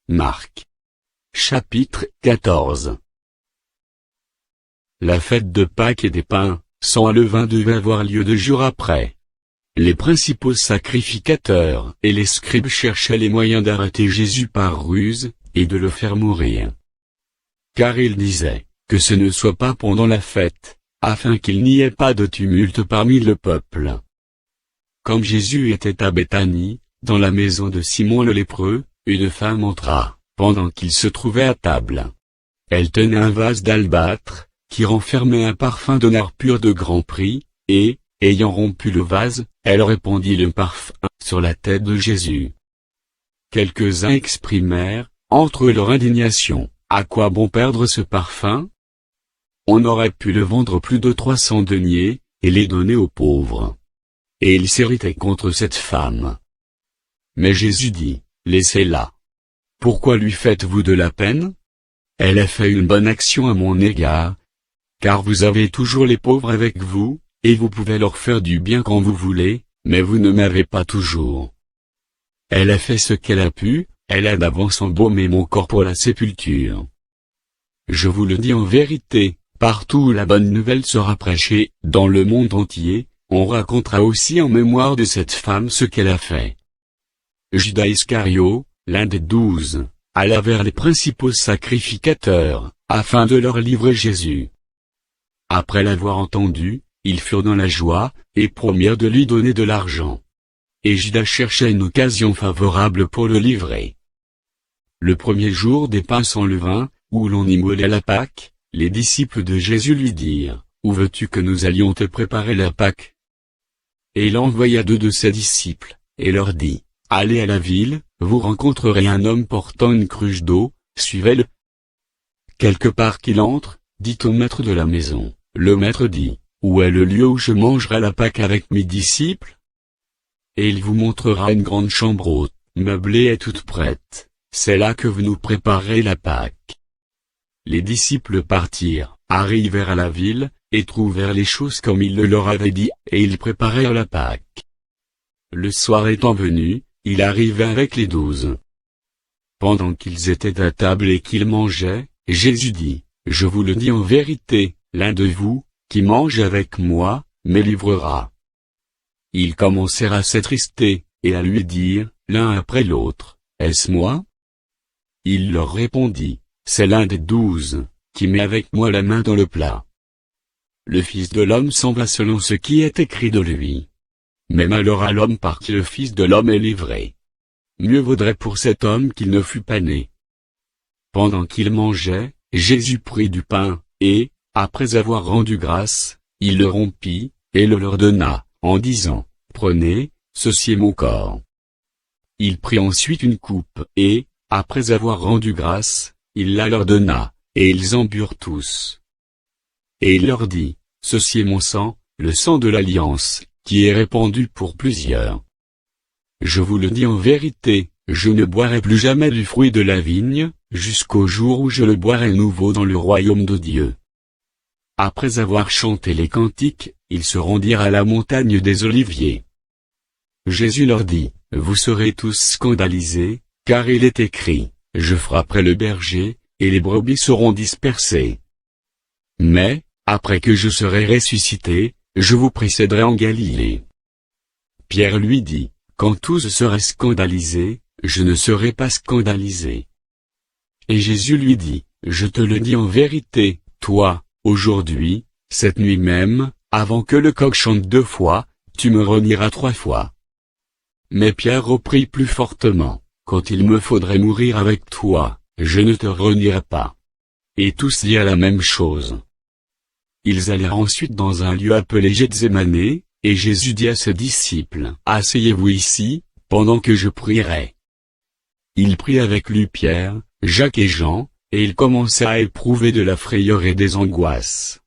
Marc. Chapitre 14. La fête de Pâques et des pains, sans levain devait avoir lieu 2 jours après. Les principaux sacrificateurs et les scribes cherchaient les moyens d'arrêter Jésus par ruse, et de le faire mourir. Car ils disaient, que ce ne soit pas pendant la fête, afin qu'il n'y ait pas de tumulte parmi le peuple. Comme Jésus était à Béthanie, dans la maison de Simon le lépreux, une femme entra, pendant qu'il se trouvait à table. Elle tenait un vase d'albâtre, qui renfermait un parfum de nard pur de grand prix, et, ayant rompu le vase, elle répandit le parfum sur la tête de Jésus. Quelques-uns exprimèrent, entre leur indignation, à quoi bon perdre ce parfum? On aurait pu le vendre plus de 300 deniers, et les donner aux pauvres. Et ils s'irritaient contre cette femme. Mais Jésus dit, laissez-la. Pourquoi lui faites-vous de la peine? Elle a fait une bonne action à mon égard, car vous avez toujours les pauvres avec vous, et vous pouvez leur faire du bien quand vous voulez, mais vous ne m'avez pas toujours. Elle a fait ce qu'elle a pu, elle a d'avance embaumé mon corps pour la sépulture. Je vous le dis en vérité, partout où la bonne nouvelle sera prêchée, dans le monde entier, on racontera aussi en mémoire de cette femme ce qu'elle a fait. Judas Iscario, l'un des 12, alla vers les principaux sacrificateurs, afin de leur livrer Jésus. Après l'avoir entendu, ils furent dans la joie, et promirent de lui donner de l'argent. Et Judas cherchait une occasion favorable pour le livrer. Le premier jour des pains sans levain, où l'on immolait la Pâque, les disciples de Jésus lui dirent, « Où veux-tu que nous allions te préparer la Pâque ?» Et il envoya 2 de ses disciples, et leur dit, « Allez à la ville, vous rencontrerez un homme portant une cruche d'eau, suivez-le. Quelque part qu'il entre, dit au maître de la maison. » Le maître dit, « Où est le lieu où je mangerai la Pâque avec mes disciples? Et il vous montrera une grande chambre haute, meublée et toute prête. C'est là que vous nous préparerez la Pâque. » Les disciples partirent, arrivèrent à la ville, et trouvèrent les choses comme il le leur avait dit, et ils préparèrent la Pâque. Le soir étant venu, il arriva avec les 12. Pendant qu'ils étaient à table et qu'ils mangeaient, Jésus dit, « Je vous le dis en vérité, l'un de vous, qui mange avec moi, me livrera. » Ils commencèrent à s'attrister, et à lui dire, l'un après l'autre, « Est-ce moi ?» Il leur répondit, « C'est l'un des 12, qui met avec moi la main dans le plat. Le Fils de l'homme s'en va selon ce qui est écrit de lui. Mais malheur à l'homme par qui le Fils de l'homme est livré. Mieux vaudrait pour cet homme qu'il ne fût pas né. » Pendant qu'ils mangeaient, Jésus prit du pain, et, après avoir rendu grâce, il le rompit, et le leur donna, en disant, « Prenez, ceci est mon corps. » Il prit ensuite une coupe, et, après avoir rendu grâce, il la leur donna, et ils en burent tous. Et il leur dit, « Ceci est mon sang, le sang de l'alliance, qui est répandu pour plusieurs. Je vous le dis en vérité, je ne boirai plus jamais du fruit de la vigne, jusqu'au jour où je le boirai nouveau dans le royaume de Dieu. » Après avoir chanté les cantiques, ils se rendirent à la montagne des Oliviers. Jésus leur dit, « Vous serez tous scandalisés, car il est écrit, je frapperai le berger, et les brebis seront dispersées. Mais, après que je serai ressuscité, je vous précéderai en Galilée. » Pierre lui dit, « Quand tous seraient scandalisés, je ne serai pas scandalisé. » Et Jésus lui dit, « Je te le dis en vérité, toi, aujourd'hui, cette nuit même, avant que le coq chante 2 fois, tu me renieras 3 fois. » Mais Pierre reprit plus fortement, « Quand il me faudrait mourir avec toi, je ne te renierai pas. » Et tous dirent la même chose. Ils allèrent ensuite dans un lieu appelé Gethsémanée, et Jésus dit à ses disciples, « Asseyez-vous ici, pendant que je prierai. » Il prit avec lui Pierre, Jacques et Jean, et il commença à éprouver de la frayeur et des angoisses.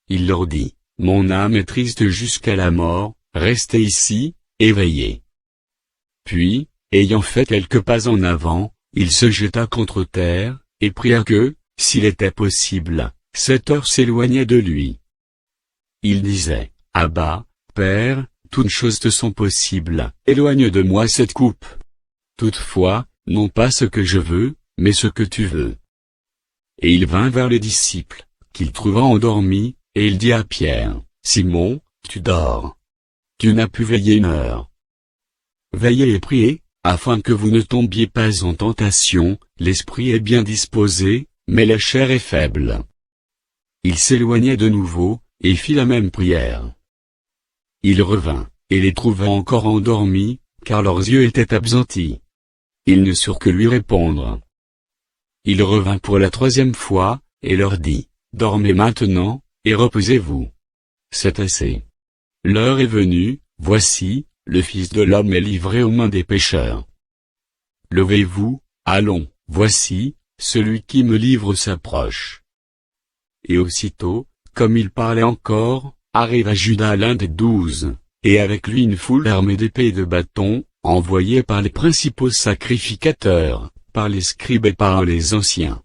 Il leur dit, « Mon âme est triste jusqu'à la mort, restez ici, éveillés. » Puis, ayant fait quelques pas en avant, il se jeta contre terre, et pria que, s'il était possible, cette heure s'éloignait de lui. Il disait, « Abba, Père, toutes choses te sont possibles, éloigne de moi cette coupe. Toutefois, non pas ce que je veux, mais ce que tu veux. Et il vint vers les disciples, qu'il trouva endormis, et il dit à Pierre, Simon, tu dors. Tu n'as pu veiller 1 heure. Veillez et priez, afin que vous ne tombiez pas en tentation, l'esprit est bien disposé, mais la chair est faible. Il s'éloignait de nouveau, et fit la même prière. Il revint, et les trouva encore endormis, car leurs yeux étaient absentis. Ils ne surent que lui répondre. Il revint pour la 3e fois, et leur dit, dormez maintenant, et reposez-vous. C'est assez. L'heure est venue, voici, le Fils de l'homme est livré aux mains des pécheurs. Levez-vous, allons, voici, celui qui me livre s'approche. Et aussitôt, comme il parlait encore, arriva Judas l'un des 12, et avec lui une foule armée d'épées et de bâtons, envoyés par les principaux sacrificateurs, par les scribes et par les anciens.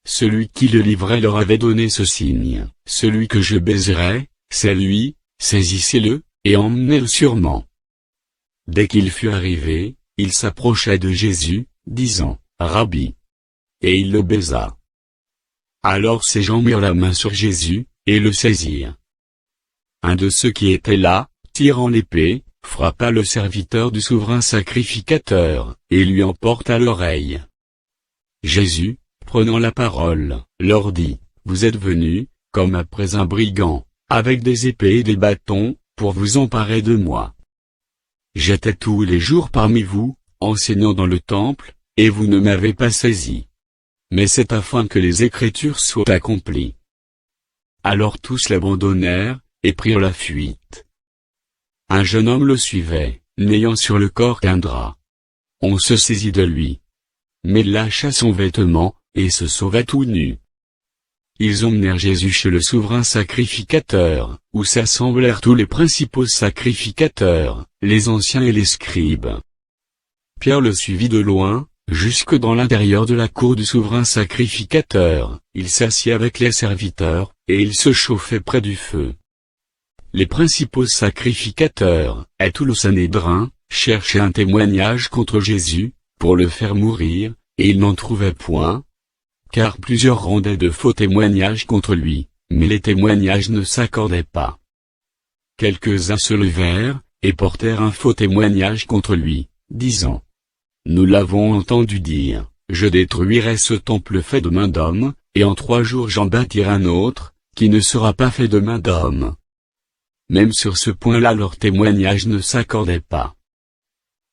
Celui qui le livrait leur avait donné ce signe, celui que je baiserai, c'est lui, saisissez-le, et emmenez-le sûrement. Dès qu'il fut arrivé, il s'approcha de Jésus, disant, Rabbi. Et il le baisa. Alors ces gens mirent la main sur Jésus, et le saisirent. Un de ceux qui étaient là, tirant l'épée, frappa le serviteur du souverain sacrificateur, et lui emporta l'oreille. Jésus, prenant la parole, leur dit, vous êtes venus, comme après un brigand, avec des épées et des bâtons, pour vous emparer de moi. J'étais tous les jours parmi vous, enseignant dans le temple, et vous ne m'avez pas saisi. Mais c'est afin que les Écritures soient accomplies. Alors tous l'abandonnèrent, et prirent la fuite. Un jeune homme le suivait, n'ayant sur le corps qu'un drap. On se saisit de lui. Mais il lâcha son vêtement, et se sauva tout nu. Ils emmenèrent Jésus chez le souverain sacrificateur, où s'assemblèrent tous les principaux sacrificateurs, les anciens et les scribes. Pierre le suivit de loin, jusque dans l'intérieur de la cour du souverain sacrificateur, il s'assit avec les serviteurs, et il se chauffait près du feu. Les principaux sacrificateurs, et tout le Sanhédrin, cherchaient un témoignage contre Jésus, pour le faire mourir, et ils n'en trouvaient point, car plusieurs rendaient de faux témoignages contre lui, mais les témoignages ne s'accordaient pas. Quelques-uns se levèrent, et portèrent un faux témoignage contre lui, disant, nous l'avons entendu dire, je détruirai ce temple fait de main d'homme, et en 3 jours j'en bâtirai un autre, qui ne sera pas fait de main d'homme. Même sur ce point-là leurs témoignages ne s'accordaient pas.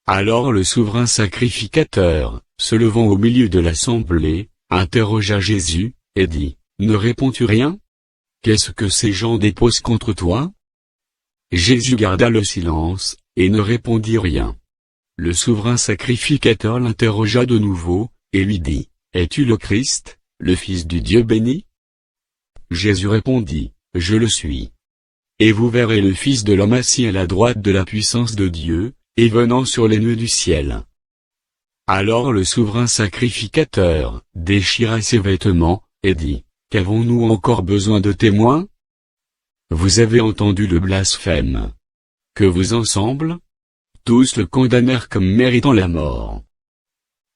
Alors le souverain sacrificateur, se levant au milieu de l'assemblée, interrogea Jésus, et dit, ne réponds-tu rien? Qu'est-ce que ces gens déposent contre toi? Jésus garda le silence, et ne répondit rien. Le souverain sacrificateur l'interrogea de nouveau, et lui dit, es-tu le Christ, le Fils du Dieu béni? Jésus répondit, je le suis. Et vous verrez le Fils de l'homme assis à la droite de la puissance de Dieu, et venant sur les nuées du ciel. Alors le souverain sacrificateur déchira ses vêtements, et dit, qu'avons-nous encore besoin de témoins? Vous avez entendu le blasphème. Que vous ensemble? Tous le condamnèrent comme méritant la mort.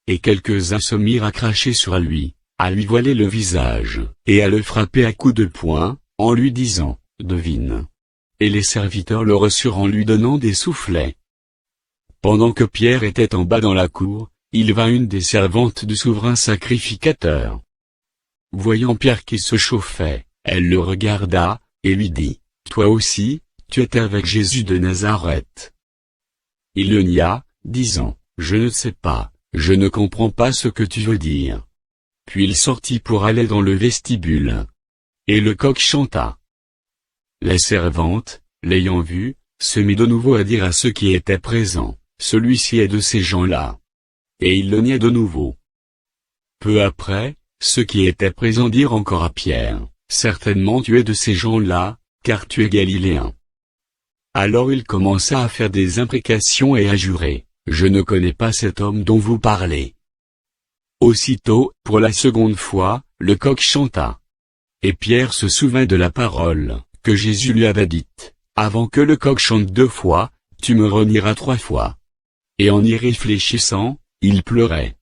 Et quelques-uns se mirent à cracher sur lui, à lui voiler le visage, et à le frapper à coups de poing, en lui disant, devine. Et les serviteurs le reçurent en lui donnant des soufflets. Pendant que Pierre était en bas dans la cour, il vint une des servantes du souverain sacrificateur. Voyant Pierre qui se chauffait, elle le regarda, et lui dit, toi aussi, tu étais avec Jésus de Nazareth. Il le nia, disant, je ne sais pas, je ne comprends pas ce que tu veux dire. Puis il sortit pour aller dans le vestibule. Et le coq chanta. La servante, l'ayant vu, se mit de nouveau à dire à ceux qui étaient présents, celui-ci est de ces gens-là. Et il le nia de nouveau. Peu après, ceux qui étaient présents dirent encore à Pierre, certainement tu es de ces gens-là, car tu es galiléen. Alors il commença à faire des imprécations et à jurer, je ne connais pas cet homme dont vous parlez. Aussitôt, pour la seconde fois, le coq chanta. Et Pierre se souvint de la parole, que Jésus lui avait dite, avant que le coq chante 2 fois, tu me renieras 3 fois. Et en y réfléchissant, Il pleurait.